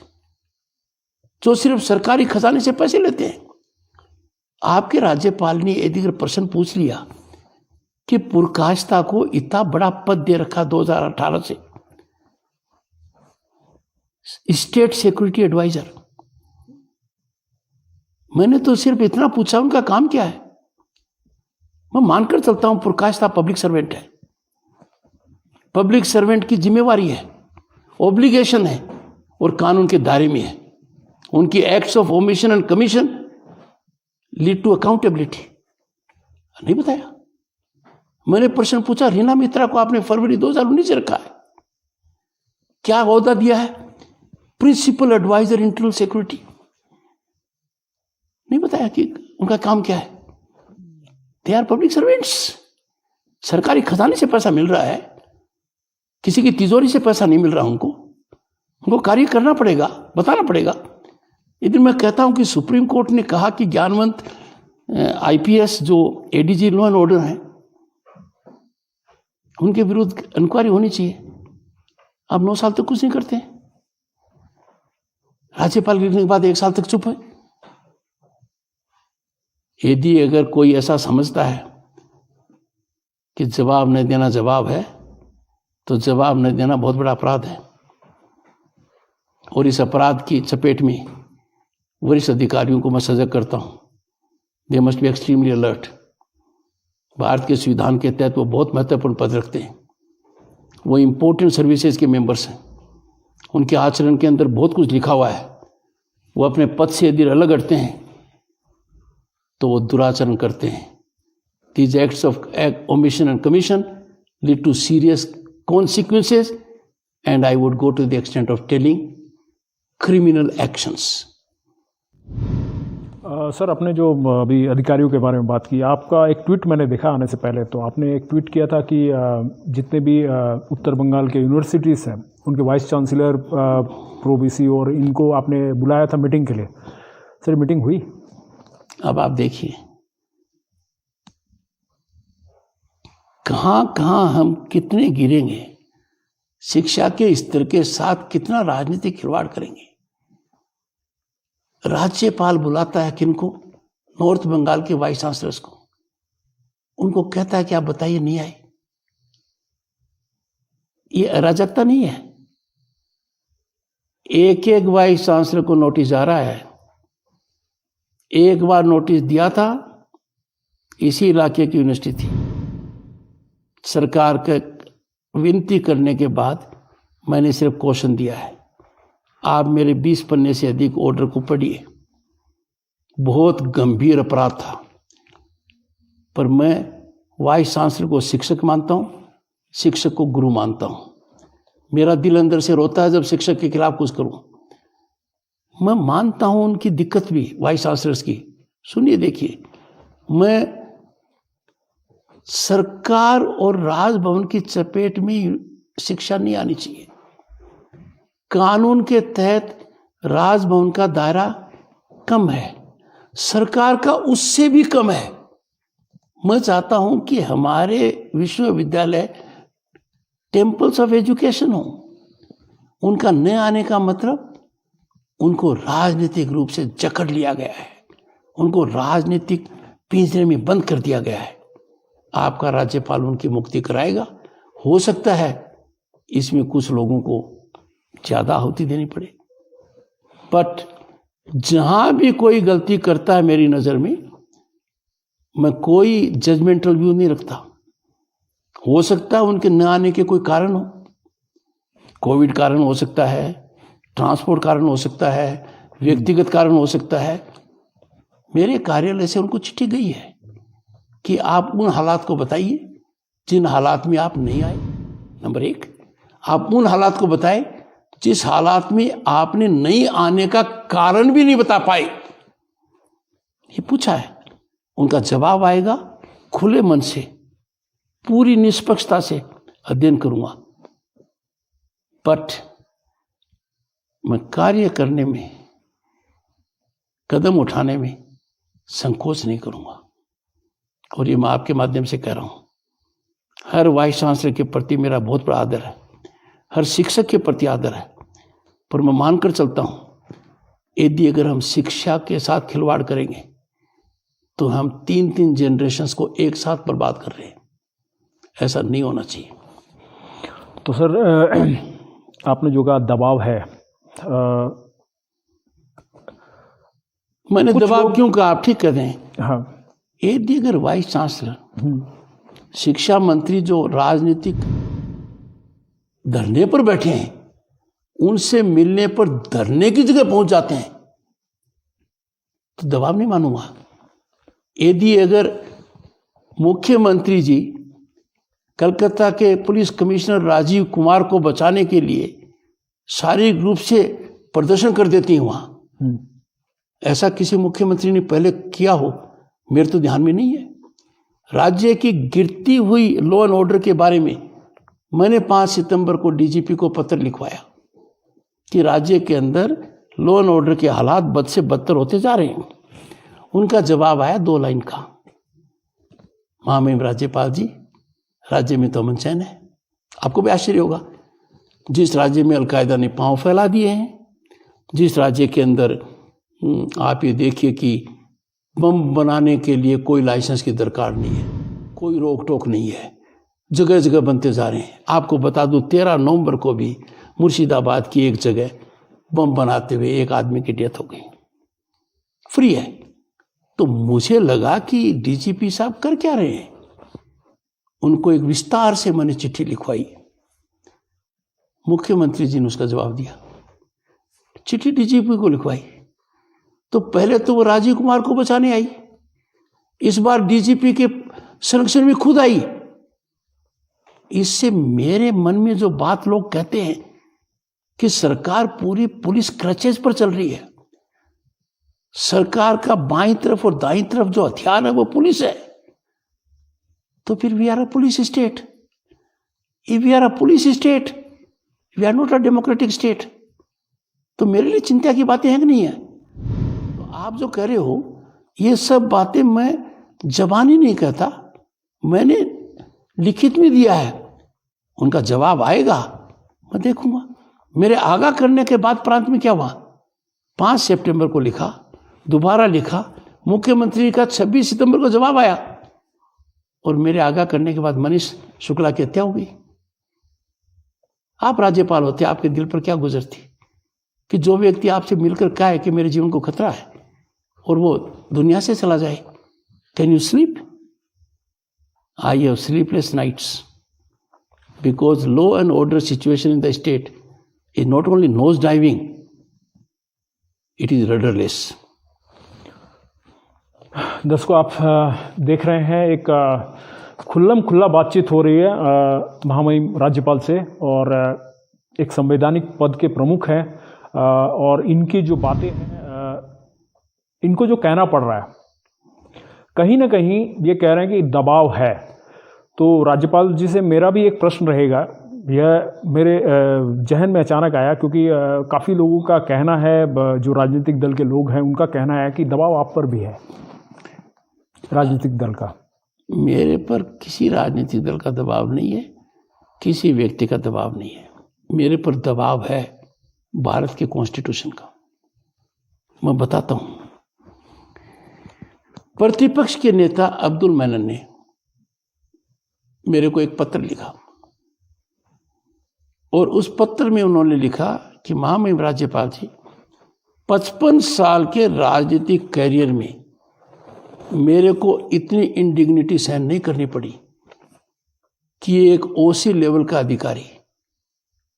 Speaker 2: जो सिर्फ सरकारी खजाने से पैसे लेते हैं। आपके राज्यपाल ने यदि प्रश्न पूछ लिया कि पुरकाष्ठा को इतना बड़ा पद दे रखा 2018 से, स्टेट सिक्योरिटी एडवाइजर, मैंने तो सिर्फ इतना पूछा उनका काम क्या है। मैं मानकर चलता हूं पुरकाष्ठा पब्लिक सर्वेंट है, पब्लिक सर्वेंट की जिम्मेवारी है, ऑब्लिगेशन है और कानून के दायरे में है। उनकी acts of omission and commission lead to accountability. नहीं बताया। मैंने प्रश्न पूछा, रीना मित्रा को आपने फरवरी 2019 से रखा है, क्या ओहदा दिया है? Principal adviser internal security. नहीं बताया कि उनका काम क्या है। They are public servants. सरकारी खजाने से पैसा मिल रहा है, किसी की तिजोरी से पैसा नहीं मिल रहा। उनको कार्य करना पड़ेगा, बताना पड़ेगा। यदि मैं कहता हूं कि सुप्रीम कोर्ट ने कहा कि ज्ञानवंत आईपीएस जो एडीजी लॉ एंड ऑर्डर हैं उनके विरुद्ध इंक्वायरी होनी चाहिए, आप 9 साल तक कुछ नहीं करते हैं। राज्यपाल गिरने के बाद 1 साल तक चुप है। यदि अगर कोई ऐसा समझता है कि जवाब नहीं देना जवाब है, तो जवाब नहीं देना बहुत बड़ा अपराध है। और इस अपराध की चपेट में वरिष्ठ अधिकारियों को मैं सजग करता हूं, they must be extremely alert. Bharat के संविधान के तहत वो बहुत महत्वपूर्ण पद रखते हैं, वो इंपॉर्टेंट सर्विसेज के मेंबर्स हैं, उनके आचरण के अंदर बहुत कुछ लिखा हुआ है। वो अपने पद से यदि अलग हटते हैं तो वो दुराचरण करते हैं। These acts of omission and commission lead to serious consequences, and I would go to the extent of telling criminal actions.
Speaker 1: Sir, आपने जो अभी अधिकारियों के बारे में बात की, आपका एक ट्वीट मैंने देखा आने से पहले, तो आपने एक ट्वीट किया था कि जितने भी उत्तर बंगाल के यूनिवर्सिटीज़ हैं उनके वाइस चांसलर प्रोवीसी और इनको आपने बुलाया था मीटिंग के लिए। सर, मीटिंग हुई?
Speaker 2: अब आप देखिए कहां कहां हम कितने गिरेंगे, शिक्षा के स्तर के साथ कितना राजनीतिक खिलवाड़ करेंगे। राज्यपाल बुलाता है किनको? नॉर्थ बंगाल के वाइस चांसलर्स को, उनको कहता है कि आप बताइए, नहीं आए। ये अराजकता नहीं है? एक एक वाइस चांसलर को नोटिस जा रहा है। एक बार नोटिस दिया था इसी इलाके की यूनिवर्सिटी थी। सरकार के विनती करने के बाद मैंने सिर्फ क्वेश्चन दिया है, आप मेरे 20 पन्ने से अधिक ऑर्डर को पढ़िए। बहुत गंभीर अपराध था, पर मैं वाइस चांसलर को शिक्षक मानता हूँ, शिक्षक को गुरु मानता हूँ। मेरा दिल अंदर से रोता है जब शिक्षक के खिलाफ कुछ करूँ। मैं मानता हूँ उनकी दिक्कत भी, वाइस चांसलर्स की। सुनिए, देखिए, मैं सरकार और राजभवन की चपेट में शिक्षा नहीं आनी चाहिए। कानून के तहत राजभवन का दायरा कम है, सरकार का उससे भी कम है। मैं चाहता हूं कि हमारे विश्वविद्यालय टेम्पल्स ऑफ एजुकेशन हो। उनका न आने का मतलब उनको राजनीतिक रूप से जकड़ लिया गया है, उनको राजनीतिक पिंजरे में बंद कर दिया गया है। आपका राज्यपाल उनकी मुक्ति कराएगा। हो सकता है इसमें कुछ लोगों को ज्यादा आहुति देनी पड़े, बट जहां भी कोई गलती करता है मेरी नजर में, मैं कोई जजमेंटल व्यू नहीं रखता। हो सकता है उनके न आने के कोई कारण हो, कोविड कारण हो सकता है, ट्रांसपोर्ट कारण हो सकता है, व्यक्तिगत कारण हो सकता है। मेरे कार्यालय से उनको चिट्ठी गई है कि आप उन हालात को बताइए जिन हालात में आप नहीं आए। नंबर 1, आप उन हालात को बताएं जिस हालात में आपने नहीं आने का कारण भी नहीं बता पाए। ये पूछा है, उनका जवाब आएगा। खुले मन से, पूरी निष्पक्षता से अध्ययन करूंगा, बट मैं कार्य करने में, कदम उठाने में संकोच नहीं करूंगा। और ये मैं आपके माध्यम से कह रहा हूं। हर वाइस चांसलर के प्रति मेरा बहुत बड़ा आदर है, हर शिक्षक के प्रति आदर है, पर मैं मानकर चलता हूं यदि अगर हम शिक्षा के साथ खिलवाड़ करेंगे तो हम 3 जनरेशन्स को एक साथ बर्बाद कर रहे हैं। ऐसा नहीं होना चाहिए।
Speaker 1: तो सर, आपने जो कहा दबाव है,
Speaker 2: मैंने दबाव क्यों कहा, आप ठीक कहते हैं।
Speaker 1: हाँ,
Speaker 2: यदि अगर वाइस चांसलर, शिक्षा मंत्री जो राजनीतिक धरने पर बैठे हैं, उनसे मिलने पर धरने की जगह पहुंच जाते हैं, तो दबाव नहीं मानूंगा। यदि अगर मुख्यमंत्री जी कलकत्ता के पुलिस कमिश्नर राजीव कुमार को बचाने के लिए शारीरिक रूप से प्रदर्शन कर देती हैं वहां, ऐसा किसी मुख्यमंत्री ने पहले किया हो मेरे तो ध्यान में नहीं है। राज्य की गिरती हुई लॉ एंड ऑर्डर के बारे में मैंने 5 सितंबर को डीजीपी को पत्र लिखवाया कि राज्य के अंदर लॉ एंड ऑर्डर के हालात बद से बदतर होते जा रहे हैं। उनका जवाब आया 2 लाइन का, महामहिम राज्यपाल जी, राज्य में तो अमन चैन है। आपको भी आश्चर्य होगा, जिस राज्य में अलकायदा ने पांव फैला दिए हैं, जिस राज्य के अंदर आप ये देखिए कि बम बनाने के लिए कोई लाइसेंस की दरकार नहीं है, कोई रोक टोक नहीं है, जगह जगह बनते जा रहे हैं। आपको बता दूं 13 नवंबर को भी मुर्शिदाबाद की एक जगह बम बनाते हुए एक आदमी की डेथ हो गई, फ्री है। तो मुझे लगा कि डीजीपी साहब कर क्या रहे हैं। उनको एक विस्तार से मैंने चिट्ठी लिखवाई, मुख्यमंत्री जी ने उसका जवाब दिया। चिट्ठी डीजीपी को लिखवाई तो पहले तो वो राजीव कुमार को बचाने आई, इस बार डीजीपी के संरक्षण में खुद आई। इससे मेरे मन में जो बात लोग कहते हैं कि सरकार पूरी पुलिस क्रचेज पर चल रही है, सरकार का बाईं तरफ और दाईं तरफ जो हथियार है वो पुलिस है, तो फिर we are a police state. If we are a police state, we are not a democratic state. तो मेरे लिए चिंता की बातें हैं कि नहीं है। तो आप जो कह रहे हो ये सब बातें मैं जबानी नहीं कहता, मैंने लिखित में दिया है। उनका जवाब आएगा, मैं देखूंगा। मेरे आगाह करने के बाद प्रांत में क्या हुआ, 5 सितंबर को लिखा, दोबारा लिखा, मुख्यमंत्री का 26 सितंबर को जवाब आया, और मेरे आगाह करने के बाद मनीष शुक्ला की हत्या हो गई। आप राज्यपाल होते, आपके दिल पर क्या गुजरती कि जो व्यक्ति आपसे मिलकर कहा है कि मेरे जीवन को खतरा है और वो दुनिया से चला जाए। Can you sleep? I have sleepless nights because law and order situation in the state is not only nose diving, it is rudderless.
Speaker 1: दर्शकों, आप देख रहे हैं एक खुल्लम खुल्ला बातचीत हो रही है महामहिम राज्यपाल से, और एक संवैधानिक पद के प्रमुख हैं, और इनकी जो बातें हैं, इनको जो कहना पड़ रहा है, कहीं ना कहीं ये कह रहे हैं कि दबाव है। तो राज्यपाल जी से मेरा भी एक प्रश्न रहेगा, यह मेरे जहन में अचानक आया, क्योंकि काफ़ी लोगों का कहना है, जो राजनीतिक दल के लोग हैं उनका कहना है कि दबाव आप पर भी है, राजनीतिक दल का।
Speaker 2: मेरे पर किसी राजनीतिक दल का दबाव नहीं है, किसी व्यक्ति का दबाव नहीं है। मेरे पर दबाव है भारत के कॉन्स्टिट्यूशन का। मैं बताता हूं। प्रतिपक्ष के नेता अब्दुल मेनन ने मेरे को एक पत्र लिखा, और उस पत्र में उन्होंने लिखा कि महामहिम राज्यपाल जी, 55 साल के राजनीतिक कैरियर में मेरे को इतनी इंडिग्निटी सहन नहीं करनी पड़ी कि एक ओसी लेवल का अधिकारी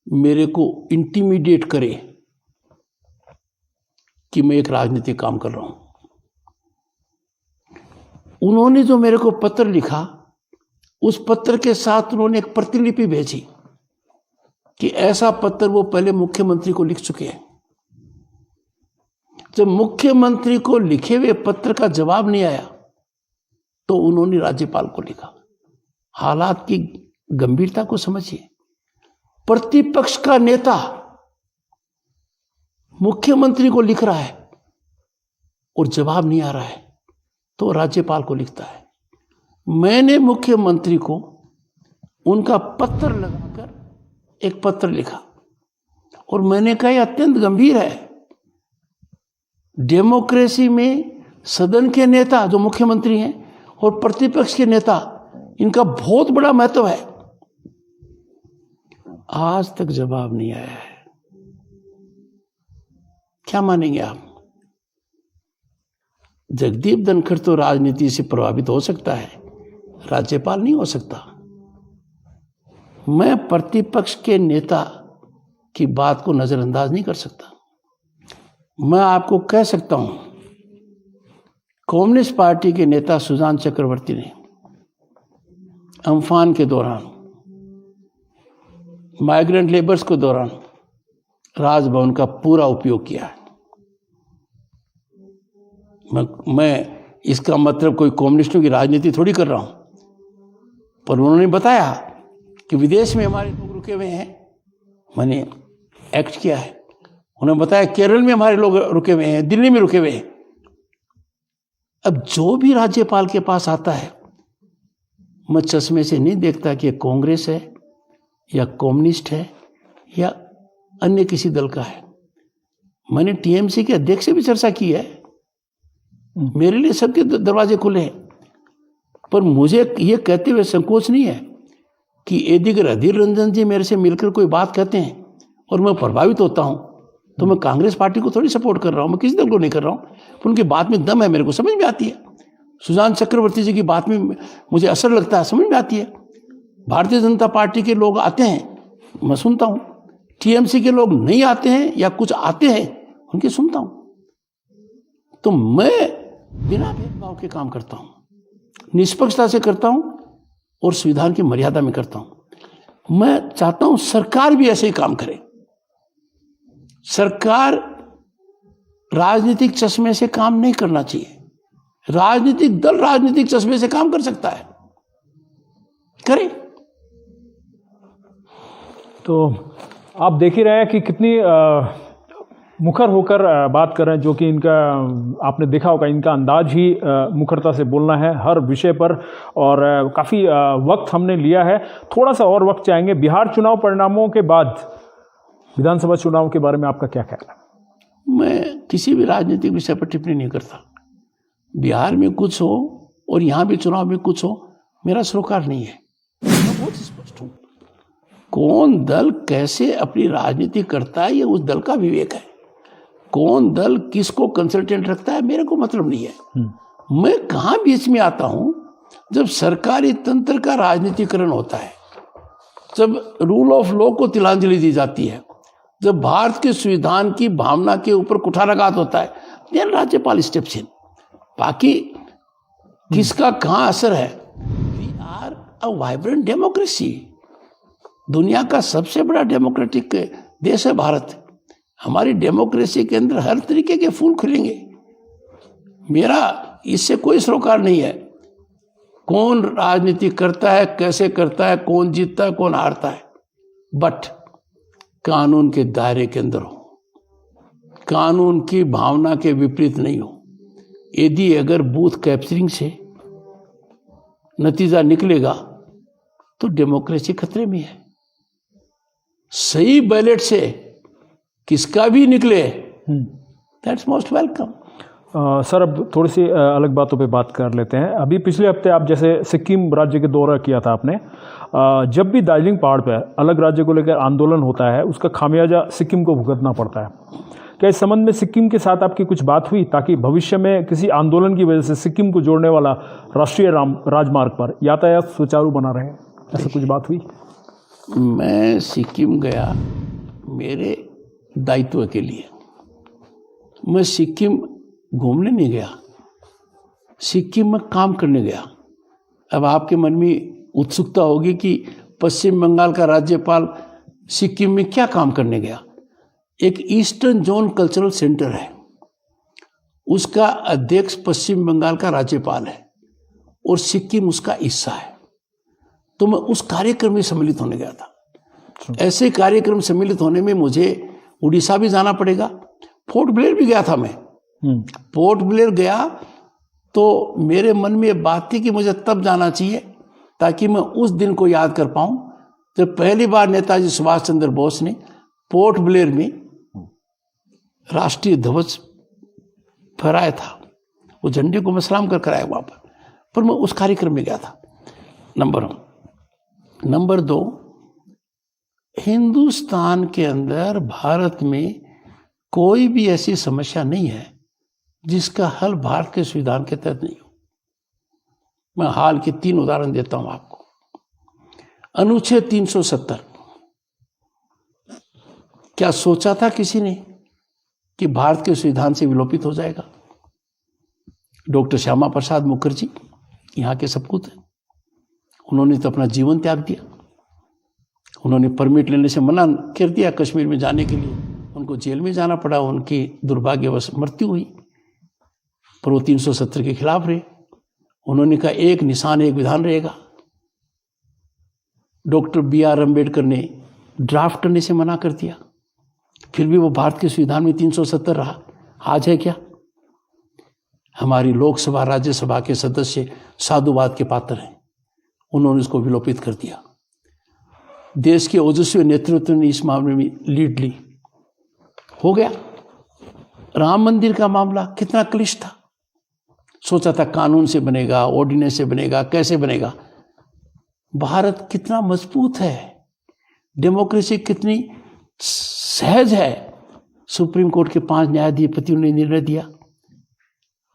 Speaker 2: मेरे को इंटिमिडेट करे कि मैं एक राजनीतिक काम कर रहा हूं। उन्होंने जो मेरे को पत्र लिखा, उस पत्र के साथ उन्होंने एक प्रतिलिपि भेजी कि ऐसा पत्र वो पहले मुख्यमंत्री को लिख चुके हैं। जब मुख्यमंत्री को लिखे हुए पत्र का जवाब नहीं आया तो उन्होंने राज्यपाल को लिखा। हालात की गंभीरता को समझिए। प्रतिपक्ष का नेता मुख्यमंत्री को लिख रहा है और जवाब नहीं आ रहा है तो राज्यपाल को लिखता है। मैंने मुख्यमंत्री को उनका पत्र लगाकर एक पत्र लिखा, और मैंने कहा यह अत्यंत गंभीर है। डेमोक्रेसी में सदन के नेता जो मुख्यमंत्री हैं और प्रतिपक्ष के नेता, इनका बहुत बड़ा महत्व है। आज तक जवाब नहीं आया है। क्या मानेंगे आप? जगदीप धनखड़ तो राजनीति से प्रभावित हो सकता है, राज्यपाल नहीं हो सकता। मैं प्रतिपक्ष के नेता की बात को नजरअंदाज नहीं कर सकता। मैं आपको कह सकता हूं, कम्युनिस्ट पार्टी के नेता सुजान चक्रवर्ती ने अम्फान के दौरान, माइग्रेंट लेबर्स के दौरान राजभवन का पूरा उपयोग किया है। मैं इसका मतलब कोई कम्युनिस्टों की राजनीति थोड़ी कर रहा हूं, पर उन्होंने बताया कि विदेश में हमारे लोग रुके हुए हैं, मैंने एक्ट किया है। उन्होंने बताया केरल में हमारे लोग रुके हुए हैं, दिल्ली में रुके हुए हैं। अब जो भी राज्यपाल के पास आता है, मैं चश्मे से नहीं देखता कि कांग्रेस है या कम्युनिस्ट है या अन्य किसी दल का है। मैंने टीएमसी के अध्यक्ष से भी चर्चा की है। मेरे लिए सबके दरवाजे खुले हैं, पर मुझे ये कहते हुए संकोच नहीं है कि यदि अधीर रंजन जी मेरे से मिलकर कोई बात कहते हैं और मैं प्रभावित होता हूं, तो मैं कांग्रेस पार्टी को थोड़ी सपोर्ट कर रहा हूं, मैं किसी दल को नहीं कर रहा हूं। उनकी बात में दम है, मेरे को समझ में आती है। सुजान चक्रवर्ती जी की बात में मुझे असर लगता है, समझ में आती है। भारतीय जनता पार्टी के लोग आते हैं, मैं सुनता हूं। टीएमसी के लोग नहीं आते हैं या कुछ आते हैं, उनकी सुनता हूं। तो मैं बिना भेदभाव के काम करता हूं, निष्पक्षता से करता हूं और संविधान की मर्यादा में करता हूं। मैं चाहता हूं सरकार भी ऐसे ही काम करे। सरकार राजनीतिक चश्मे से काम नहीं करना चाहिए। राजनीतिक दल राजनीतिक चश्मे से काम कर सकता है, करे।
Speaker 1: तो आप देख ही रहे हैं कि कितनी मुखर होकर बात कर रहे हैं, जो कि इनका आपने देखा होगा, इनका अंदाज ही मुखरता से बोलना है हर विषय पर। और काफ़ी वक्त हमने लिया है, थोड़ा सा और वक्त चाहेंगे। बिहार चुनाव परिणामों के बाद विधानसभा चुनाव के बारे में आपका क्या ख्याल है?
Speaker 2: मैं किसी भी राजनीतिक विषय पर टिप्पणी नहीं करता। बिहार में कुछ हो और यहाँ भी चुनाव में कुछ हो, मेरा सरोकार नहीं है। मैं बहुत स्पष्ट हूँ। कौन दल कैसे अपनी राजनीति करता है, ये उस दल का विवेक है। कौन दल किसको कंसल्टेंट रखता है, मेरे को मतलब नहीं है। मैं कहाँ बीच में आता हूँ, जब सरकारी तंत्र का राजनीतिकरण होता है, जब रूल ऑफ लॉ को तिलांजलि दी जाती है, जब भारत के संविधान की भावना के ऊपर कुठाराघात होता है, देन राज्यपाल स्टेप्स इन। बाकी किसका कहाँ असर है? We are a vibrant democracy. दुनिया का सबसे बड़ा डेमोक्रेटिक देश है भारत। हमारी डेमोक्रेसी के अंदर हर तरीके के फूल खिलेंगे। मेरा इससे कोई सरोकार नहीं है कौन राजनीति करता है, कैसे करता है, कौन जीतता है, कौन हारता है, बट कानून के दायरे के अंदर हो, कानून की भावना के विपरीत नहीं हो। यदि अगर बूथ कैप्चरिंग से नतीजा निकलेगा तो डेमोक्रेसी खतरे में है। सही बैलेट से किसका भी निकले, दैट्स मोस्ट वेलकम।
Speaker 1: सर, अब थोड़ी सी अलग बातों पे बात कर लेते हैं। अभी पिछले हफ्ते आप जैसे सिक्किम राज्य के दौरा किया था आपने। जब भी दार्जिलिंग पहाड़ पे अलग राज्य को लेकर आंदोलन होता है, उसका खामियाजा सिक्किम को भुगतना पड़ता है। क्या इस संबंध में सिक्किम के साथ आपकी कुछ बात हुई ताकि भविष्य में किसी आंदोलन की वजह से सिक्किम को जोड़ने वाला राष्ट्रीय राजमार्ग पर यातायात सुचारू बना रहे? ऐसा कुछ बात हुई?
Speaker 2: मैं सिक्किम गया मेरे दायित्व के लिए। मैं सिक्किम घूमने नहीं गया, सिक्किम में काम करने गया। अब आपके मन में उत्सुकता होगी कि पश्चिम बंगाल का राज्यपाल सिक्किम में क्या काम करने गया। एक ईस्टर्न जोन कल्चरल सेंटर है, उसका अध्यक्ष पश्चिम बंगाल का राज्यपाल है और सिक्किम उसका हिस्सा है। तो मैं उस कार्यक्रम में सम्मिलित होने गया था। ऐसे कार्यक्रम सम्मिलित होने में मुझे उड़ीसा भी जाना पड़ेगा। पोर्ट ब्लेयर भी गया था मैं। पोर्ट ब्लेयर गया तो मेरे मन में बात थी कि मुझे तब जाना चाहिए ताकि मैं उस दिन को याद कर पाऊं जब पहली बार नेताजी सुभाष चंद्र बोस ने पोर्ट ब्लेयर में राष्ट्रीय ध्वज फहराया था। वो झंडे को मैं सलाम कर आया वहां पर मैं उस कार्यक्रम में गया था। नंबर 2, हिंदुस्तान के अंदर भारत में कोई भी ऐसी समस्या नहीं है जिसका हल भारत के संविधान के तहत नहीं हो। मैं हाल के 3 उदाहरण देता हूं आपको। अनुच्छेद 370, क्या सोचा था किसी ने कि भारत के संविधान से विलोपित हो जाएगा? डॉक्टर श्यामा प्रसाद मुखर्जी यहाँ के सपूत हैं। उन्होंने तो अपना जीवन त्याग दिया। उन्होंने परमिट लेने से मना कर दिया कश्मीर में जाने के लिए। उनको जेल में जाना पड़ा, उनकी दुर्भाग्यवश मृत्यु हुई, पर वो 370 के खिलाफ रहे। उन्होंने कहा एक निशान एक विधान रहेगा। डॉक्टर BR अम्बेडकर ने ड्राफ्ट करने से मना कर दिया, फिर भी वो भारत के संविधान में 370 रहा। आज है क्या? हमारी लोकसभा राज्यसभा के सदस्य साधुवाद के पात्र हैं, उन्होंने इसको विलोपित कर दिया। देश के ओजस्वी नेतृत्व ने इस मामले में लीड ली, हो गया। राम मंदिर का मामला कितना क्लिष्ट था। सोचा था कानून से बनेगा, ऑर्डिनेंस से बनेगा, कैसे बनेगा। भारत कितना मजबूत है, डेमोक्रेसी कितनी सहज है। सुप्रीम कोर्ट के 5 न्यायाधीशों ने निर्णय दिया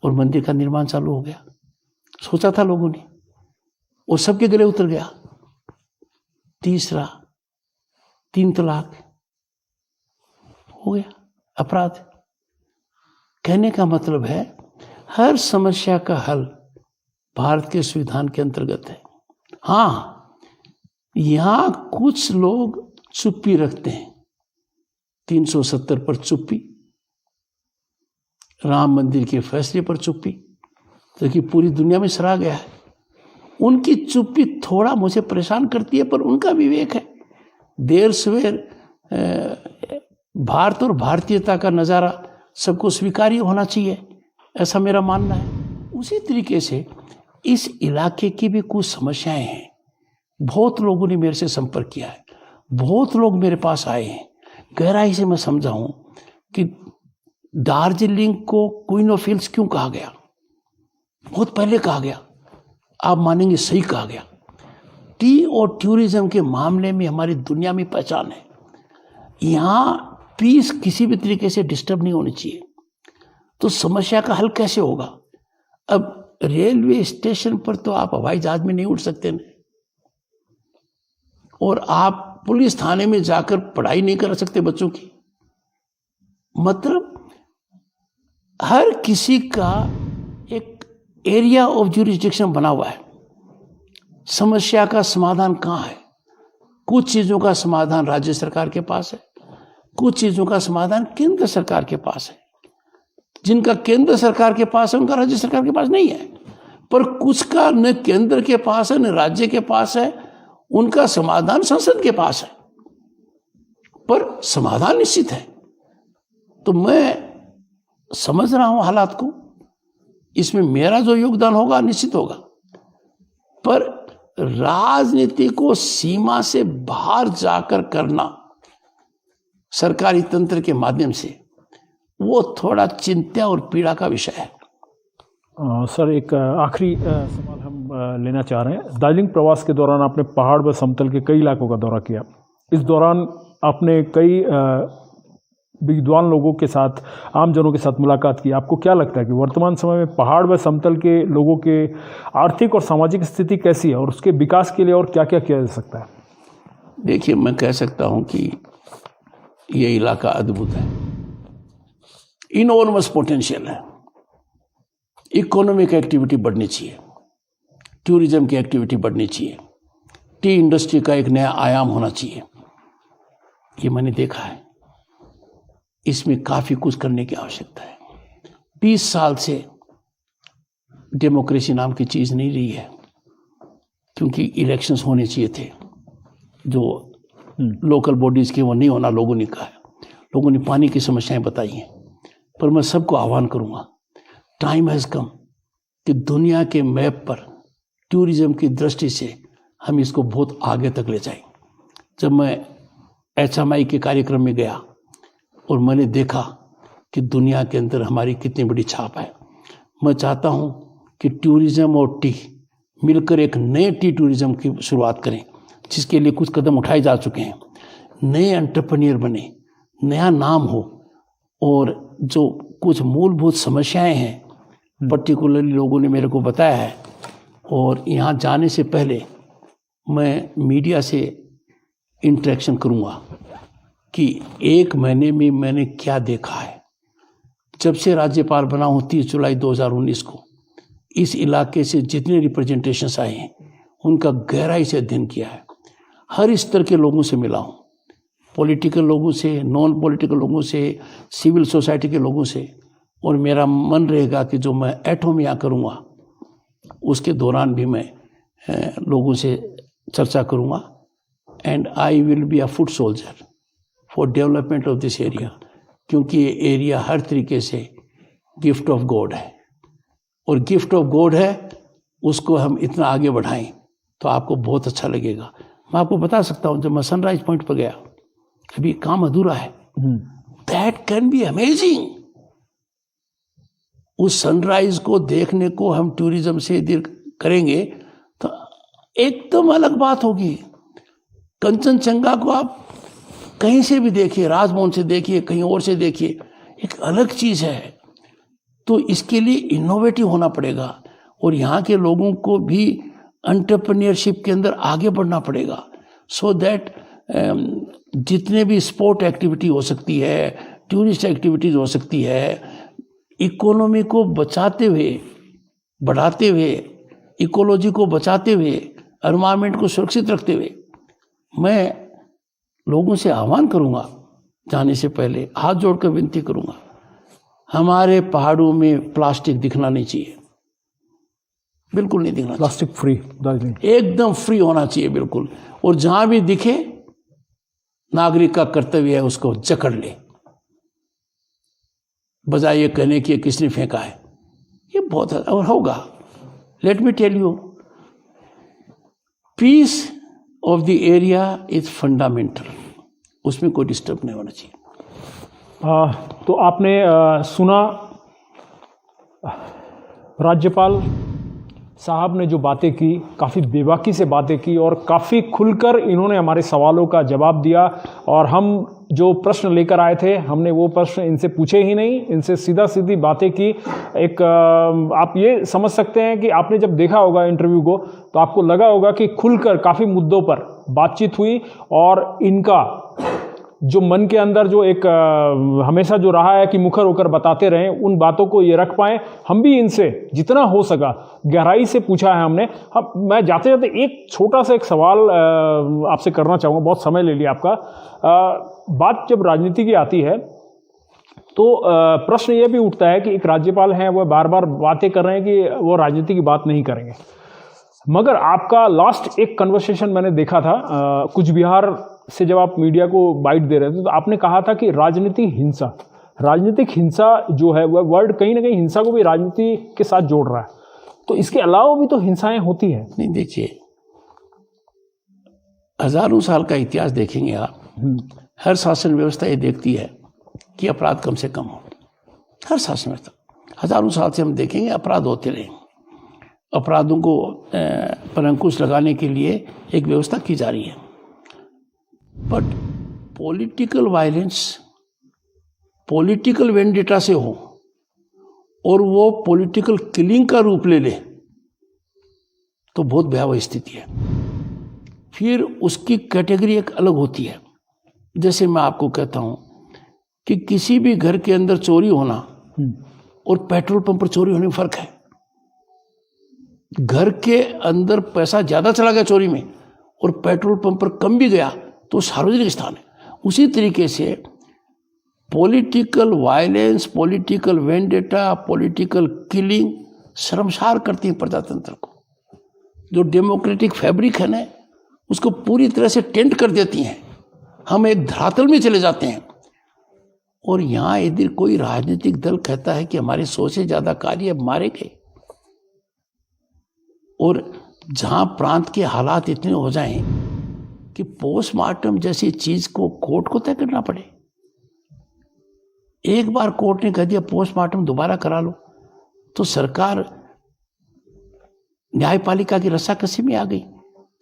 Speaker 2: और मंदिर का निर्माण चालू हो गया। सोचा था लोगों ने, और सबके गले उतर गया। तीसरा 3 तलाक हो गया अपराध। कहने का मतलब है हर समस्या का हल भारत के संविधान के अंतर्गत है। हाँ, यहां कुछ लोग चुप्पी रखते हैं। 370 पर चुप्पी, राम मंदिर के फैसले पर चुप्पी, जो कि पूरी दुनिया में सराहा गया है। उनकी चुप्पी थोड़ा मुझे परेशान करती है, पर उनका विवेक है। देर सवेर भारत और भारतीयता का नज़ारा सबको स्वीकार्य होना चाहिए, ऐसा मेरा मानना है। उसी तरीके से इस इलाके की भी कुछ समस्याएं हैं। बहुत लोगों ने मेरे से संपर्क किया है, बहुत लोग मेरे पास आए हैं। गहराई से मैं समझा हूं कि दार्जिलिंग को क्वीन ऑफ हिल्स क्यों कहा गया। बहुत पहले कहा गया, आप मानेंगे सही कहा गया। टी और टूरिज्म के मामले में हमारी दुनिया में पहचान है। यहाँ पीस किसी भी तरीके से डिस्टर्ब नहीं होनी चाहिए। तो समस्या का हल कैसे होगा? अब रेलवे स्टेशन पर तो आप हवाई जहाज में नहीं उठ सकते ना, और आप पुलिस थाने में जाकर पढ़ाई नहीं कर सकते बच्चों की। मतलब हर किसी का एक एरिया ऑफ ज्यूरिसडिक्शन बना हुआ है। समस्या का समाधान कहाँ है? कुछ चीजों का समाधान राज्य सरकार के पास है, कुछ चीजों का समाधान केंद्र सरकार के पास है। जिनका केंद्र सरकार के पास है उनका राज्य सरकार के पास नहीं है, पर कुछ का न केंद्र के पास है न राज्य के पास है, उनका समाधान संसद के पास है, पर समाधान निश्चित है। तो मैं समझ रहा हूं हालात को, इसमें मेरा जो योगदान होगा निश्चित होगा, पर राजनीति को सीमा से बाहर जाकर करना सरकारी तंत्र के माध्यम से, वो थोड़ा चिंता और पीड़ा का विषय है।
Speaker 1: सर, एक आखिरी सवाल हम लेना चाह रहे हैं। दार्जिलिंग प्रवास के दौरान आपने पहाड़ व समतल के कई इलाकों का दौरा किया। इस दौरान आपने कई विद्वान लोगों के साथ, आम जनों के साथ मुलाकात की। आपको क्या लगता है कि वर्तमान समय में पहाड़ व समतल के लोगों के आर्थिक और सामाजिक स्थिति कैसी है और उसके विकास के लिए और क्या क्या किया जा सकता है?
Speaker 2: देखिए, मैं कह सकता हूं कि ये इलाका अद्भुत है, इनॉर्मस पोटेंशियल है। इकोनॉमिक एक्टिविटी बढ़नी चाहिए, टूरिज्म की एक्टिविटी बढ़नी चाहिए, टी इंडस्ट्री का एक नया आयाम होना चाहिए। ये मैंने देखा है, इसमें काफी कुछ करने की आवश्यकता है। 20 साल से डेमोक्रेसी नाम की चीज नहीं रही है, क्योंकि इलेक्शंस होने चाहिए थे, जो लोकल बॉडीज के वो नहीं होना लोगों ने कहा है। लोगों ने पानी की समस्याएं बताई हैं, पर मैं सबको आह्वान करूंगा, टाइम हैज कम कि दुनिया के मैप पर टूरिज्म की दृष्टि से हम इसको बहुत आगे तक ले जाएं। जब मैं HMI के कार्यक्रम में गया और मैंने देखा कि दुनिया के अंदर हमारी कितनी बड़ी छाप है, मैं चाहता हूं कि टूरिज्म और टी मिलकर एक नए टी टूरिज्म की शुरुआत करें, जिसके लिए कुछ कदम उठाए जा चुके हैं। नए एंटरप्रेन्योर बने, नया नाम हो, और जो कुछ मूलभूत समस्याएं हैं पर्टिकुलरली लोगों ने मेरे को बताया है। और यहाँ जाने से पहले मैं मीडिया से इंटरेक्शन करूँगा कि 1 महीने में मैंने क्या देखा है। जब से राज्यपाल बना हूँ 30 जुलाई 2019 को, इस इलाके से जितने रिप्रेजेंटेशंस आए हैं उनका गहराई से अध्ययन किया है। हर स्तर के लोगों से मिला हूँ, पॉलिटिकल लोगों से, नॉन पॉलिटिकल लोगों से, सिविल सोसाइटी के लोगों से। और मेरा मन रहेगा कि जो मैं एट होम यहाँ करूँगा उसके दौरान भी मैं लोगों से चर्चा करूँगा। And I will be a foot soldier for development of this area, क्योंकि ये एरिया हर तरीके से गिफ्ट ऑफ गॉड है, और गिफ्ट ऑफ गॉड है, उसको हम इतना आगे बढ़ाएं तो आपको बहुत अच्छा लगेगा। मैं आपको बता सकता हूँ, जब मैं सनराइज पॉइंट पर गया, अभी काम अधूरा है, दैट कैन बी अमेजिंग। उस सनराइज को देखने को हम टूरिज्म से करेंगे तो एकदम अलग बात होगी। कंचनजंगा को आप कहीं से भी देखिए, राजभवन से देखिए, कहीं और से देखिए, एक अलग चीज है। तो इसके लिए इनोवेटिव होना पड़ेगा, और यहाँ के लोगों को भी एंटरप्रेन्योरशिप के अंदर आगे बढ़ना पड़ेगा, सो दैट जितने भी स्पोर्ट एक्टिविटी हो सकती है, टूरिस्ट एक्टिविटीज हो सकती है, इकोनॉमी को बचाते हुए, बढ़ाते हुए, इकोलॉजी को बचाते हुए, एनवायरनमेंट को सुरक्षित रखते हुए, मैं लोगों से आह्वान करूंगा, जाने से पहले हाथ जोड़कर विनती करूंगा, हमारे पहाड़ों में प्लास्टिक दिखना नहीं चाहिए, बिल्कुल नहीं दिखना।
Speaker 1: प्लास्टिक फ्री दार्जिलिंग
Speaker 2: एकदम फ्री होना चाहिए, बिल्कुल। और जहां भी दिखे, नागरिक का कर्तव्य है उसको जकड़ ले, बजाय ये कहने की किसने फेंका है। ये बहुत और होगा। Let me tell you, peace of the area is fundamental, उसमें कोई डिस्टर्ब नहीं होना चाहिए।
Speaker 1: तो आपने सुना राज्यपाल साहब ने जो बातें की, काफ़ी बेबाकी से बातें की और काफ़ी खुलकर इन्होंने हमारे सवालों का जवाब दिया, और हम जो प्रश्न लेकर आए थे हमने वो प्रश्न इनसे पूछे ही नहीं, इनसे सीधा सीधी बातें की। एक आप ये समझ सकते हैं कि आपने जब देखा होगा इंटरव्यू को तो आपको लगा होगा कि खुलकर काफ़ी मुद्दों पर बातचीत हुई और इनका जो मन के अंदर जो एक हमेशा जो रहा है कि मुखर होकर बताते रहें, उन बातों को ये रख पाएँ। हम भी इनसे जितना हो सका गहराई से पूछा है हमने। मैं जाते जाते एक छोटा सा एक सवाल आपसे करना चाहूँगा, बहुत समय ले लिया आपका। बात जब राजनीति की आती है तो प्रश्न ये भी उठता है कि एक राज्यपाल हैं, वो बार बार बातें कर रहे हैं कि वो राजनीति की बात नहीं करेंगे, मगर आपका लास्ट एक कन्वर्सेशन मैंने देखा था कुछ बिहार से जब आप मीडिया को बाइट दे रहे थे तो आपने कहा था कि राजनीतिक हिंसा जो है वह वर्ड कहीं ना कहीं हिंसा को भी राजनीति के साथ जोड़ रहा है। तो इसके अलावा भी तो हिंसाएं होती हैं।
Speaker 2: नहीं, देखिए, हजारों साल का इतिहास देखेंगे आप, हर शासन व्यवस्था ये देखती है कि अपराध कम से कम हो। हर शासन व्यवस्था हजारों साल से हम देखेंगे अपराध होते रहे, अपराधों को पर अंकुश लगाने के लिए एक व्यवस्था की जा रही है। But political violence political vendetta से हो और वो पॉलिटिकल किलिंग का रूप ले ले तो बहुत भयावह स्थिति है। फिर उसकी कैटेगरी एक अलग होती है। जैसे मैं आपको कहता हूं कि किसी भी घर के अंदर चोरी होना और पेट्रोल पंप पर चोरी होने में फर्क है। घर के अंदर पैसा ज्यादा चला गया चोरी में और पेट्रोल पंप पर कम भी गया तो सार्वजनिक स्थान है। उसी तरीके से political violence, political vendetta, political killing शर्मसार करती है प्रजातंत्र को। जो डेमोक्रेटिक फैब्रिक है ना, उसको पूरी तरह से टेंट कर देती हैं। हम एक धरातल में चले जाते हैं। और यहाँ यदि कोई राजनीतिक दल कहता है कि हमारे 100 से ज्यादा कार्य मारे गए, और जहां प्रांत के हालात इतने हो जाएं कि पोस्टमार्टम जैसी चीज को कोर्ट को तय करना पड़े। एक बार कोर्ट ने कह दिया पोस्टमार्टम दोबारा करा लो तो सरकार न्यायपालिका की रस्साकसी में आ गई।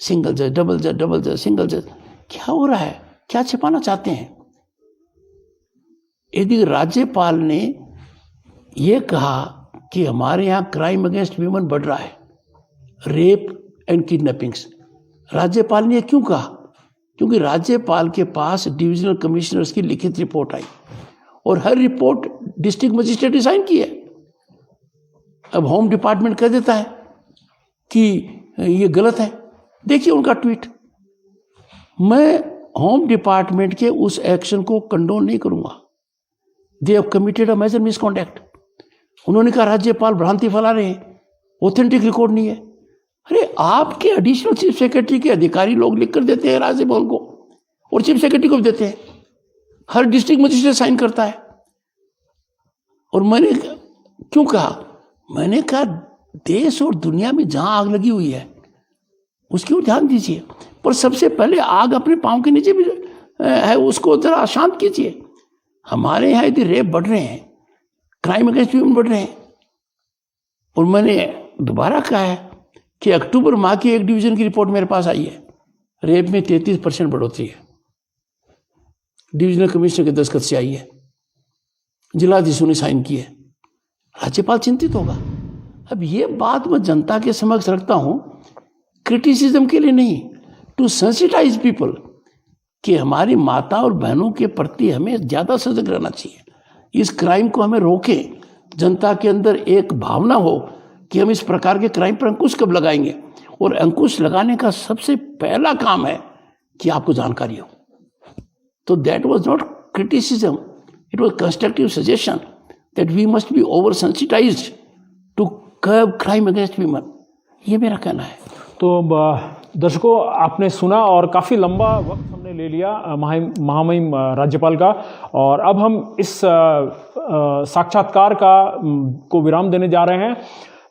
Speaker 2: सिंगल जज, डबल जज, डबल जज, सिंगल जज। क्या हो रहा है? क्या छिपाना चाहते हैं? यदि राज्यपाल ने यह कहा कि हमारे यहां क्राइम अगेंस्ट ह्यूमन बढ़ रहा है, रेप एंड किडनैपिंग्स, राज्यपाल ने क्यों कहा? क्योंकि राज्यपाल के पास डिविजनल कमिश्नर्स की लिखित रिपोर्ट आई और हर रिपोर्ट डिस्ट्रिक्ट मजिस्ट्रेट ने साइन की है। अब होम डिपार्टमेंट कह देता है कि ये गलत है। देखिए उनका ट्वीट। मैं होम डिपार्टमेंट के उस एक्शन को कंडोन नहीं करूंगा। They have committed a major misconduct. उन्होंने कहा राज्यपाल भ्रांति फैला रहे हैं, ऑथेंटिक रिकॉर्ड नहीं है। अरे आपके एडिशनल चीफ सेक्रेटरी के अधिकारी लोग लिख कर देते हैं राज्यपाल को और चीफ सेक्रेटरी को भी देते हैं। हर डिस्ट्रिक्ट मजिस्ट्रेट साइन करता है। और मैंने क्यों कहा? मैंने कहा देश और दुनिया में जहां आग लगी हुई है उसकी ओर ध्यान दीजिए, पर सबसे पहले आग अपने पांव के नीचे भी है, उसको जरा शांत कीजिए। हमारे यहाँ यदि रेप बढ़ रहे हैं, क्राइम अगेंस्ट ह्यूमन बढ़ रहे हैं, और मैंने दोबारा कहा है कि अक्टूबर माह की एक डिवीजन की रिपोर्ट मेरे पास आई है, रेप में 33% बढ़ोतरी है। डिविजनल कमिश्नर के दस्तखत से आई है, जिलाधीशों ने साइन की है। राज्यपाल चिंतित होगा। अब ये बात मैं जनता के समक्ष रखता हूं, क्रिटिसिज्म के लिए नहीं, टू सेंसिटाइज पीपल कि हमारी माता और बहनों के प्रति हमें ज्यादा सजग रहना चाहिए। इस क्राइम को हमें रोकें। जनता के अंदर एक भावना हो कि हम इस प्रकार के क्राइम पर अंकुश कब लगाएंगे, और अंकुश लगाने का सबसे पहला काम है कि आपको जानकारी हो। तो that was not criticism, it was constructive suggestion that we must be over sensitized to curb crime against human. ये मेरा कहना है।
Speaker 1: तो दर्शकों, आपने सुना और काफ़ी लंबा वक्त हमने ले लिया महामहिम राज्यपाल का, और अब हम इस साक्षात्कार को विराम देने जा रहे हैं।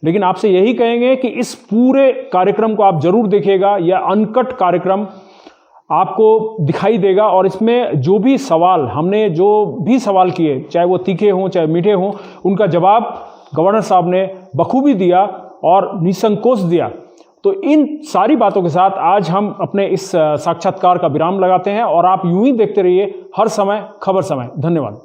Speaker 1: लेकिन आपसे यही कहेंगे कि इस पूरे कार्यक्रम को आप जरूर देखिएगा। यह अनकट कार्यक्रम आपको दिखाई देगा, और इसमें जो भी सवाल हमने जो भी सवाल किए, चाहे वो तीखे हों चाहे मीठे हों, उनका जवाब गवर्नर साहब ने बखूबी दिया और निसंकोच दिया। तो तो इन सारी बातों के साथ आज हम अपने इस साक्षात्कार का विराम लगाते हैं और आप यूं ही देखते रहिए हर समय खबर समय। धन्यवाद।